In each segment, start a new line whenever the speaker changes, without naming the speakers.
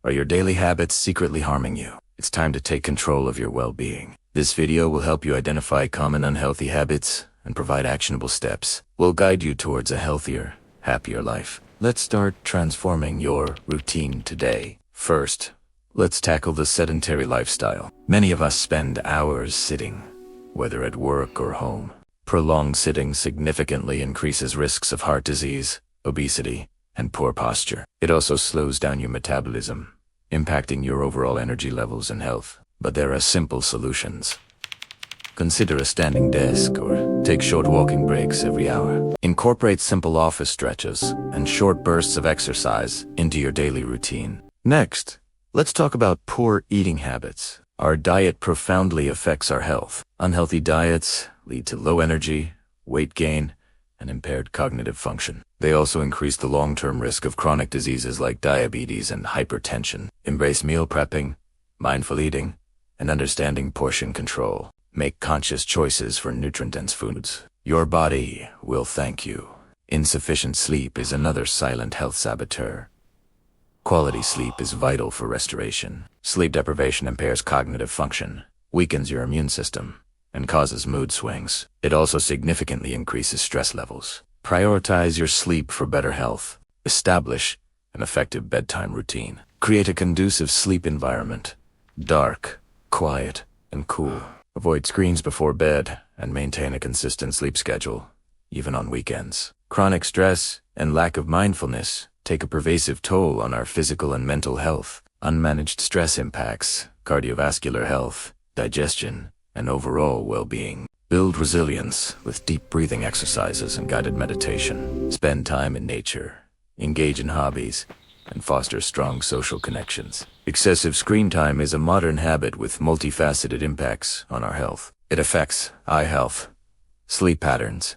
Are your daily habits secretly harming you? It's time to take control of your well-being. This video will help you identify common unhealthy habits and provide actionable steps. We'll guide you towards a healthier, happier life. Let's start transforming your routine today. First, let's tackle the sedentary lifestyle. Many of us spend hours sitting, whether at work or home. Prolonged sitting significantly increases risks of heart disease, obesity, and poor posture. It also slows down your metabolism, impacting your overall energy levels and health. But there are simple solutions. Consider a standing desk or take short walking breaks every hour. Incorporate simple office stretches and short bursts of exercise into your daily routine. Next, let's talk about poor eating habits. Our diet profoundly affects our health. Unhealthy diets lead to low energy, weight gain, and impaired cognitive function. They also increase the long-term risk of chronic diseases like diabetes and hypertension. Embrace meal prepping, mindful eating, and understanding portion control. Make conscious choices for nutrient-dense foods. Your body will thank you. Insufficient sleep is another silent health saboteur. Quality sleep is vital for restoration. Sleep deprivation impairs cognitive function, weakens your immune system, and causes mood swings. It also significantly increases stress levels. Prioritize your sleep for better health. Establish an effective bedtime routine. Create a conducive sleep environment. Dark, quiet, and cool. Avoid screens before bed and maintain a consistent sleep schedule, even on weekends. Chronic stress and lack of mindfulness take a pervasive toll on our physical and mental health. Unmanaged stress impacts cardiovascular health, digestion, and overall well-being. Build resilience with deep breathing exercises and guided meditation. Spend time in nature, engage in hobbies, and foster strong social connections. Excessive screen time is a modern habit with multifaceted impacts on our health. It affects eye health, sleep patterns,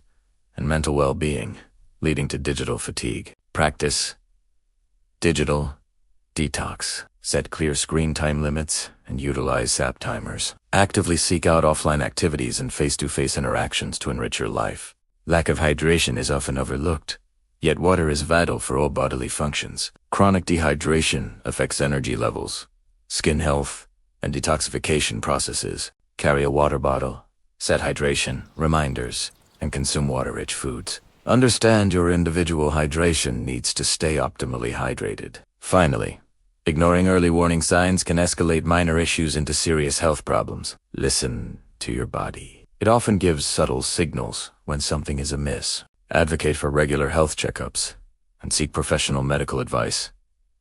and mental well-being, leading to digital fatigue. Practice digital detox. Set clear screen time limits and utilize app timers. Actively seek out offline activities and face-to-face interactions to enrich your life. Lack of hydration is often overlooked, yet water is vital for all bodily functions. Chronic dehydration affects energy levels, skin health, and detoxification processes. Carry a water bottle, set hydration reminders, and consume water-rich foods. Understand your individual hydration needs to stay optimally hydrated. Finally, ignoring early warning signs can escalate minor issues into serious health problems. Listen to your body. It often gives subtle signals when something is amiss. Advocate for regular health checkups and seek professional medical advice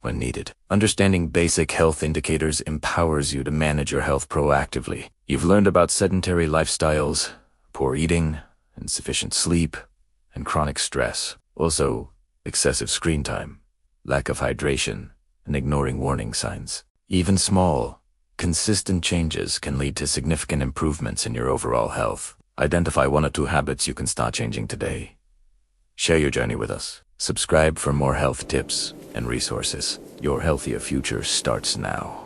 when needed. Understanding basic health indicators empowers you to manage your health proactively. You've learned about sedentary lifestyles, poor eating, insufficient sleep, and chronic stress. Also, excessive screen time, lack of hydration, and ignoring warning signs. Even small, consistent changes can lead to significant improvements in your overall health. Identify 1 or 2 habits you can start changing today. Share your journey with us. Subscribe for more health tips and resources. Your healthier future starts now.